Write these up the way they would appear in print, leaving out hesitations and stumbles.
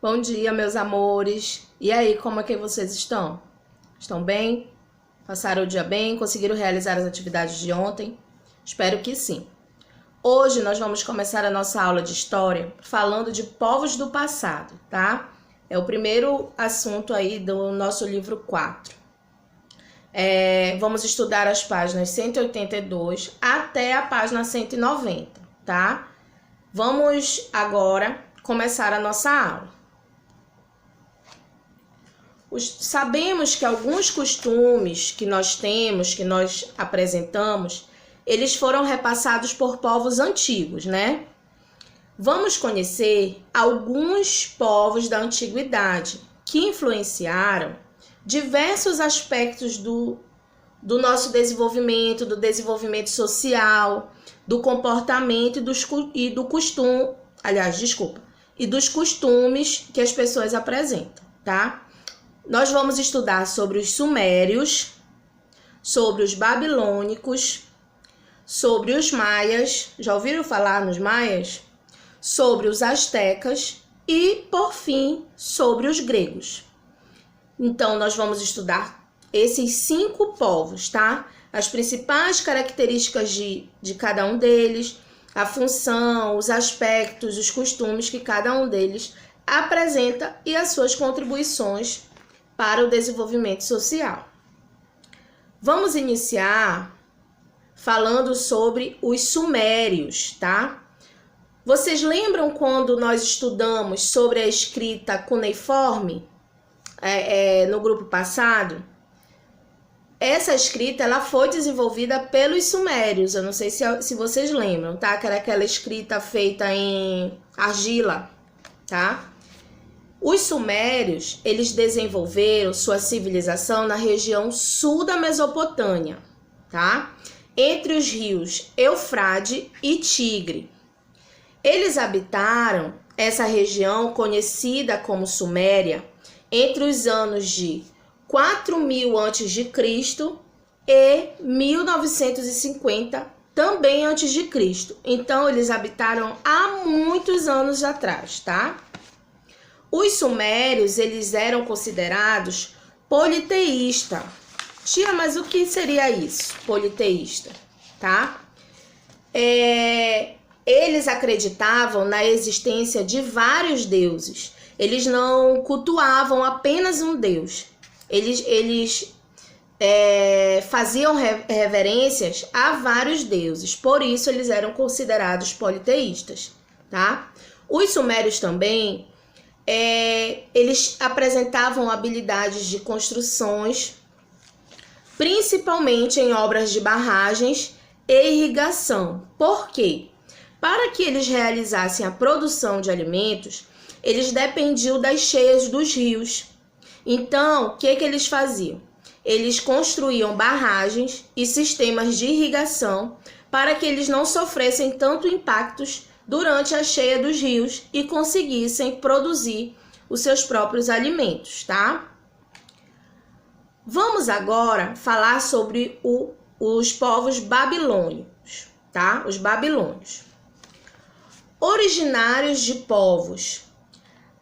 Bom dia, meus amores. E aí, como é que vocês estão? Estão bem? Passaram o dia bem? Conseguiram realizar as atividades de ontem? Espero que sim. Hoje nós vamos começar a nossa aula de história falando de povos do passado, tá? É o primeiro assunto aí do nosso livro 4. Vamos estudar as páginas 182 até a página 190, tá? Vamos agora começar a nossa aula. Sabemos que alguns costumes que nós temos, que nós apresentamos, eles foram repassados por povos antigos, né? Vamos conhecer alguns povos da antiguidade que influenciaram diversos aspectos do nosso desenvolvimento, do desenvolvimento social, do comportamento e dos costumes que as pessoas apresentam, tá? Nós vamos estudar sobre os sumérios, sobre os babilônicos, sobre os maias, já ouviram falar nos maias? Sobre os astecas e, por fim, sobre os gregos. Então, nós vamos estudar esses 5 povos, tá? As principais características de cada um deles, a função, os aspectos, os costumes que cada um deles apresenta e as suas contribuições para o desenvolvimento social. Vamos iniciar falando sobre os sumérios, tá? Vocês lembram quando nós estudamos sobre a escrita cuneiforme no grupo passado? Essa escrita ela foi desenvolvida pelos sumérios, eu não sei se vocês lembram, tá? Que era aquela escrita feita em argila, tá? Os sumérios, eles desenvolveram sua civilização na região sul da Mesopotâmia, tá? Entre os rios Eufrade e Tigre. Eles habitaram essa região conhecida como Suméria entre os anos de 4000 a.C. e 1950 também a.C. Então, eles habitaram há muitos anos atrás, tá? Os sumérios, eles eram considerados politeístas. Tia, mas o que seria isso, politeísta, tá? Eles acreditavam na existência de vários deuses. Eles não cultuavam apenas um deus. Eles faziam reverências a vários deuses. Por isso, eles eram considerados politeístas, tá? Os sumérios também... eles apresentavam habilidades de construções, principalmente em obras de barragens e irrigação. Por quê? Para que eles realizassem a produção de alimentos, eles dependiam das cheias dos rios. Então, o que eles faziam? Eles construíam barragens e sistemas de irrigação para que eles não sofressem tanto impactos durante a cheia dos rios e conseguissem produzir os seus próprios alimentos, tá? Vamos agora falar sobre os povos babilônicos, tá? Os babilônios. Originários de povos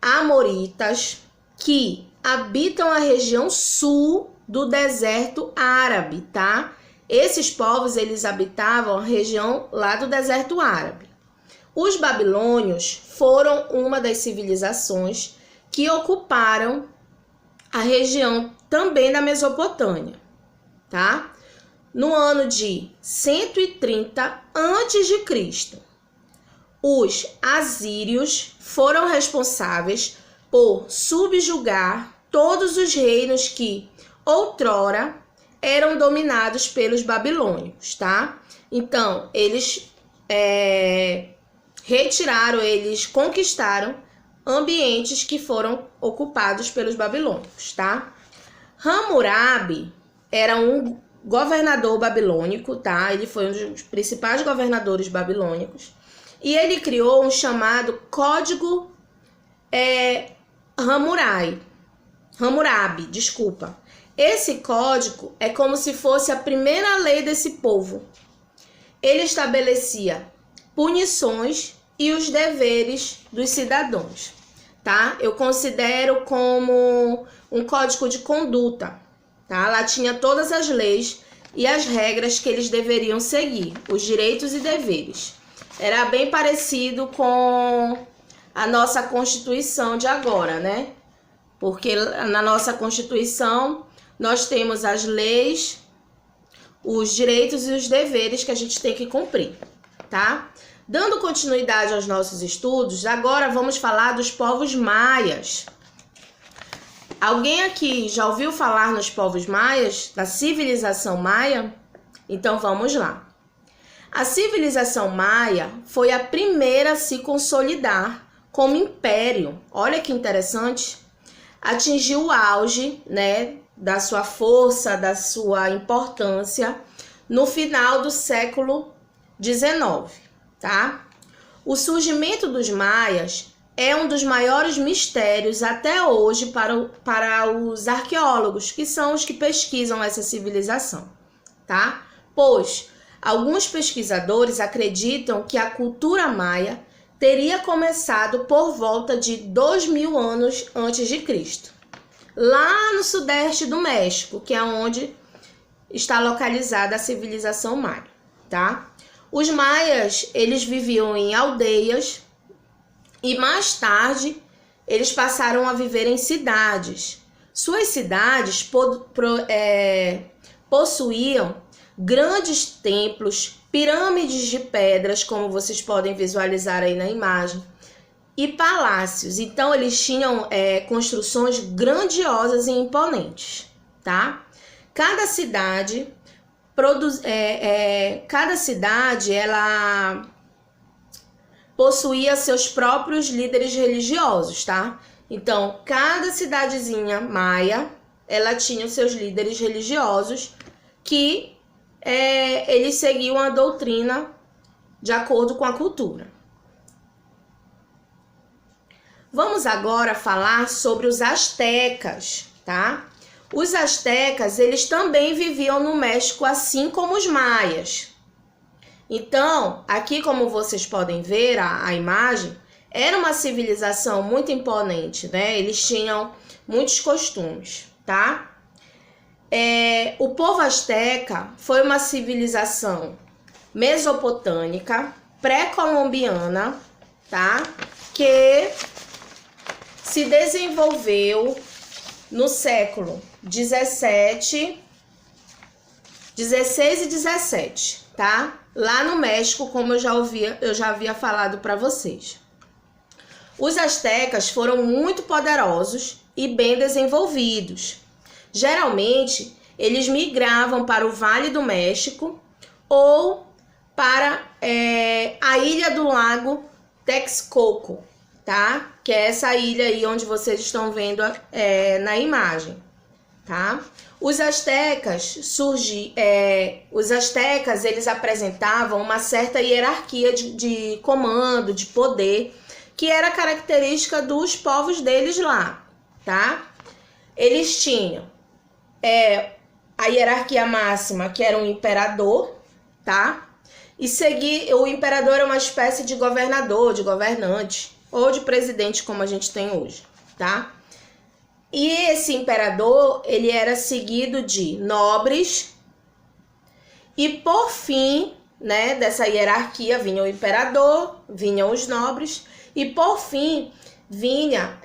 amoritas que habitam a região sul do deserto árabe, tá? Esses povos, eles habitavam a região lá do deserto árabe. Os babilônios foram uma das civilizações que ocuparam a região também da Mesopotâmia, tá? No ano de 130 a.C., os assírios foram responsáveis por subjugar todos os reinos que outrora eram dominados pelos babilônicos, tá? Então, eles eles conquistaram ambientes que foram ocupados pelos babilônicos, tá? Hammurabi era um governador babilônico, tá? Ele foi um dos principais governadores babilônicos e ele criou um chamado Código Hammurabi, desculpa. Esse código é como se fosse a primeira lei desse povo. Ele estabelecia punições e os deveres dos cidadãos, tá? Eu considero como um código de conduta, tá? Lá tinha todas as leis e as regras que eles deveriam seguir, os direitos e deveres. Era bem parecido com a nossa Constituição de agora, né? Porque na nossa Constituição nós temos as leis, os direitos e os deveres que a gente tem que cumprir, tá? Dando continuidade aos nossos estudos, agora vamos falar dos povos maias. Alguém aqui já ouviu falar nos povos maias, da civilização maia? Então vamos lá. A civilização maia foi a primeira a se consolidar como império. Olha que interessante. Atingiu o auge, né, da sua força, da sua importância no final do século XIX, tá? O surgimento dos maias é um dos maiores mistérios até hoje para os arqueólogos, que são os que pesquisam essa civilização, tá? Pois alguns pesquisadores acreditam que a cultura maia teria começado por volta de 2000 anos antes de Cristo, lá no sudeste do México, que é onde está localizada a civilização maia, tá? Os maias, eles viviam em aldeias e mais tarde eles passaram a viver em cidades. Suas cidades possuíam grandes templos, pirâmides de pedras, como vocês podem visualizar aí na imagem, e palácios. Então eles tinham construções grandiosas e imponentes, tá? Cada cidade ela possuía seus próprios líderes religiosos, tá? Então, cada cidadezinha maia, ela tinha os seus líderes religiosos que eles seguiam a doutrina de acordo com a cultura. Vamos agora falar sobre os astecas, tá? Os astecas, eles também viviam no México, assim como os maias. Então, aqui como vocês podem ver a imagem, era uma civilização muito imponente, né? Eles tinham muitos costumes, tá? O povo asteca foi uma civilização mesopotâmica, pré-colombiana, tá? Que se desenvolveu no século 16 e 17, tá? Lá no México, como eu já havia falado para vocês. Os astecas foram muito poderosos e bem desenvolvidos. Geralmente, eles migravam para o Vale do México ou para a ilha do Lago Texcoco, tá? Que é essa ilha aí onde vocês estão vendo na imagem, tá? Os astecas eles apresentavam uma certa hierarquia de comando, de poder, que era característica dos povos deles lá, tá? Eles tinham a hierarquia máxima, que era um imperador, tá? E o imperador é uma espécie de governador, de governante, ou de presidente, como a gente tem hoje, tá? E esse imperador, ele era seguido de nobres, e por fim, né, dessa hierarquia vinha o imperador, vinham os nobres, e por fim vinha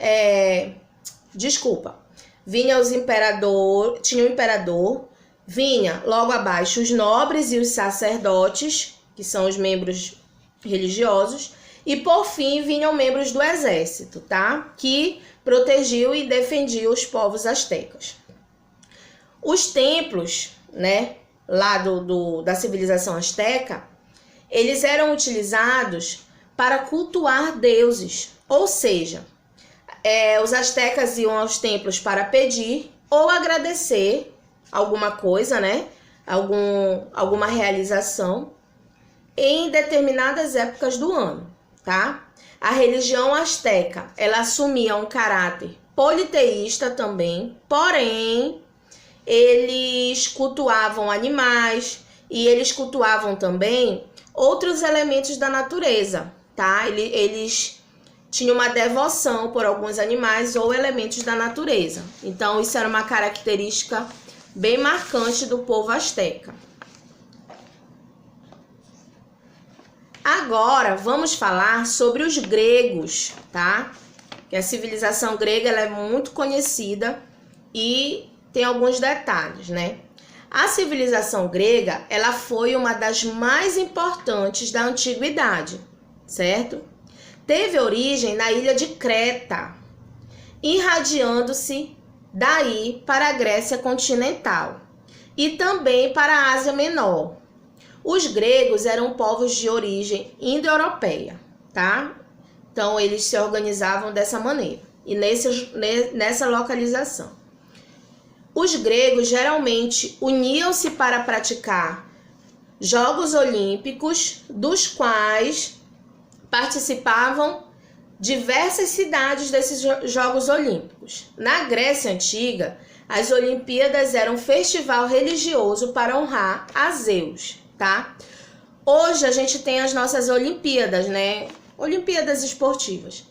tinha o imperador, vinha logo abaixo os nobres e os sacerdotes, que são os membros religiosos, e por fim vinham membros do exército, tá? Que protegiam e defendiam os povos astecas. Os templos, né, lá da civilização asteca, eles eram utilizados para cultuar deuses, ou seja, os astecas iam aos templos para pedir ou agradecer alguma coisa, né, alguma realização em determinadas épocas do ano, tá? A religião asteca, ela assumia um caráter politeísta também, porém, eles cultuavam animais e eles cultuavam também outros elementos da natureza, tá? Eles tinha uma devoção por alguns animais ou elementos da natureza. Então, isso era uma característica bem marcante do povo asteca. Agora, vamos falar sobre os gregos, tá? Que a civilização grega ela é muito conhecida e tem alguns detalhes, né? A civilização grega, ela foi uma das mais importantes da antiguidade, certo? Teve origem na ilha de Creta, irradiando-se daí para a Grécia continental e também para a Ásia Menor. Os gregos eram povos de origem indo-europeia, tá? Então, eles se organizavam dessa maneira e nessa localização. Os gregos geralmente uniam-se para praticar Jogos Olímpicos, dos quais participavam diversas cidades desses Jogos Olímpicos. Na Grécia Antiga, as Olimpíadas eram um festival religioso para honrar a Zeus, tá? Hoje a gente tem as nossas Olimpíadas, né? Olimpíadas esportivas.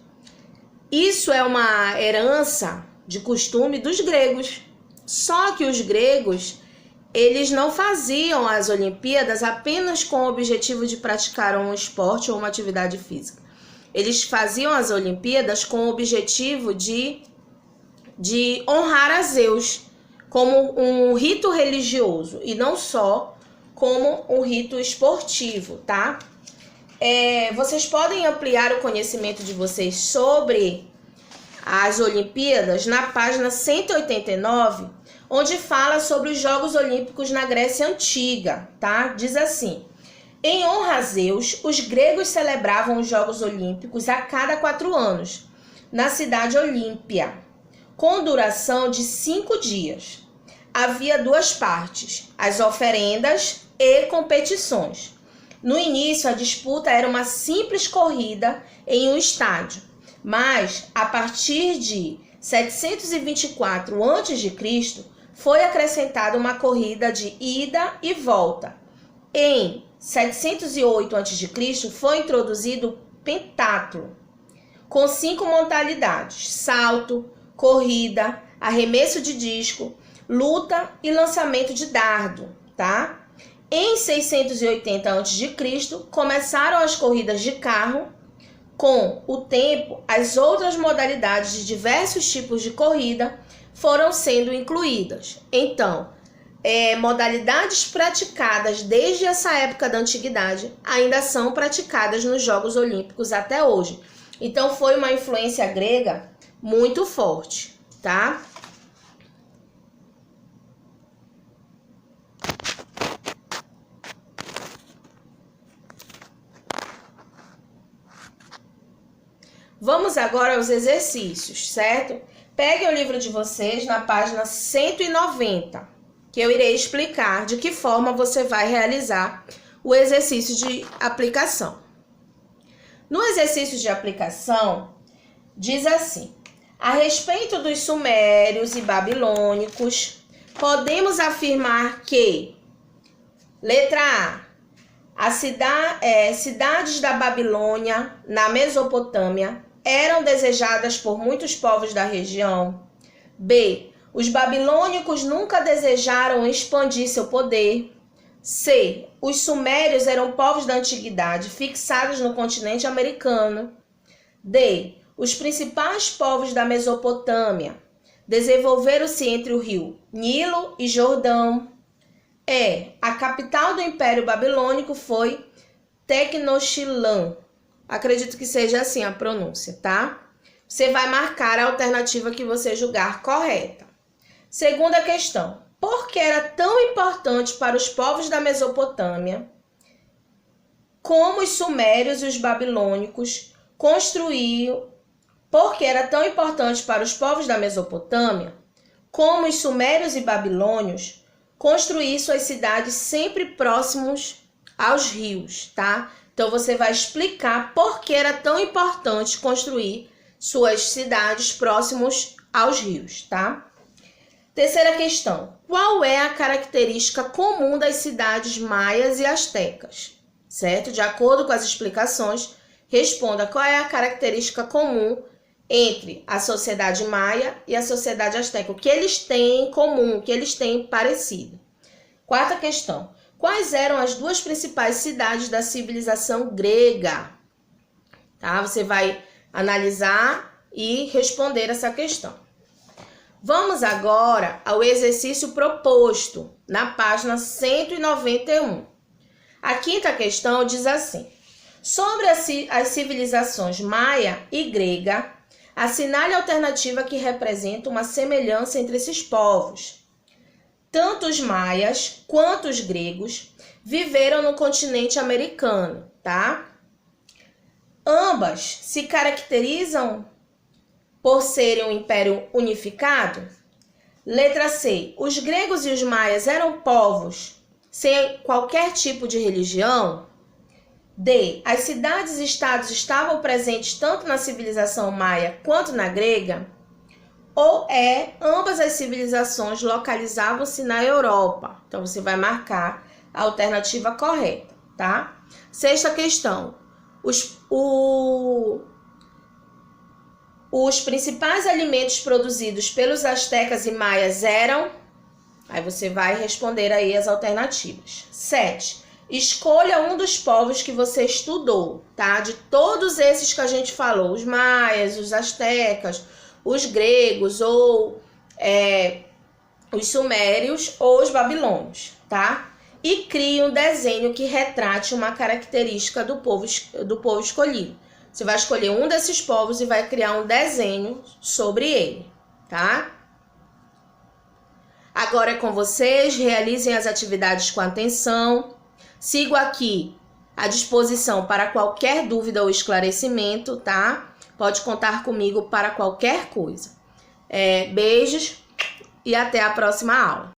Isso é uma herança de costume dos gregos. Só que os gregos, eles não faziam as Olimpíadas apenas com o objetivo de praticar um esporte ou uma atividade física. Eles faziam as Olimpíadas com o objetivo de honrar a Zeus como um rito religioso e não só como um rito esportivo, tá? Vocês podem ampliar o conhecimento de vocês sobre as Olimpíadas na página 189, onde fala sobre os Jogos Olímpicos na Grécia Antiga, tá? Diz assim: em honra a Zeus, os gregos celebravam os Jogos Olímpicos a cada 4 anos, na cidade Olímpia, com duração de 5 dias. Havia 2 partes, as oferendas e competições. No início, a disputa era uma simples corrida em um estádio, mas a partir de 724 a.C., foi acrescentada uma corrida de ida e volta. Em 708 a.C., foi introduzido o pentatlo, com 5 modalidades: salto, corrida, arremesso de disco, luta e lançamento de dardo, tá? Em 680 a.C., começaram as corridas de carro. Com o tempo, as outras modalidades de diversos tipos de corrida foram sendo incluídas. Então, modalidades praticadas desde essa época da antiguidade ainda são praticadas nos Jogos Olímpicos até hoje. Então, foi uma influência grega muito forte, tá? Vamos agora aos exercícios, certo? Peguem o livro de vocês na página 190, que eu irei explicar de que forma você vai realizar o exercício de aplicação. No exercício de aplicação, diz assim: a respeito dos sumérios e babilônicos, podemos afirmar que, letra A, cidades da Babilônia, na Mesopotâmia, eram desejadas por muitos povos da região. B, os babilônicos nunca desejaram expandir seu poder. C, os sumérios eram povos da antiguidade fixados no continente americano. D, os principais povos da Mesopotâmia desenvolveram-se entre o rio Nilo e Jordão. E, a capital do Império Babilônico foi Tecnochilã. Acredito que seja assim a pronúncia, tá? Você vai marcar a alternativa que você julgar correta. Segunda questão: por que era tão importante para os povos da Mesopotâmia, como os sumérios e os babilônicos, Por que era tão importante para os povos da Mesopotâmia, como os sumérios e babilônios, construir suas cidades sempre próximos aos rios, tá? Então, você vai explicar por que era tão importante construir suas cidades próximos aos rios, tá? Terceira questão: qual é a característica comum das cidades maias e astecas? Certo? De acordo com as explicações Responda qual é a característica comum entre a sociedade maia e a sociedade asteca. O que eles têm em comum, o que eles têm parecido. Quarta questão. Quais eram as duas principais cidades da civilização grega? Tá? Você vai analisar e responder essa questão. Vamos agora ao exercício proposto na página 191. A quinta questão diz assim: sobre as civilizações maia e grega, assinale a alternativa que representa uma semelhança entre esses povos. Tanto os maias quanto os gregos viveram no continente americano, tá? Ambas se caracterizam por serem um império unificado? Letra C. Os gregos e os maias eram povos sem qualquer tipo de religião? D. As cidades-estados estavam presentes tanto na civilização maia quanto na grega? Ou ambas as civilizações localizavam-se na Europa? Então, você vai marcar a alternativa correta, tá? Sexta questão. Os principais alimentos produzidos pelos astecas e maias eram... Aí você vai responder aí as alternativas. 7. Escolha um dos povos que você estudou, tá? De todos esses que a gente falou, os maias, os astecas, os gregos, ou os sumérios, ou os babilônios, tá? E crie um desenho que retrate uma característica do povo escolhido. Você vai escolher um desses povos e vai criar um desenho sobre ele, tá? Agora é com vocês, realizem as atividades com atenção. Sigo aqui à disposição para qualquer dúvida ou esclarecimento, tá? Pode contar comigo para qualquer coisa. Beijos e até a próxima aula.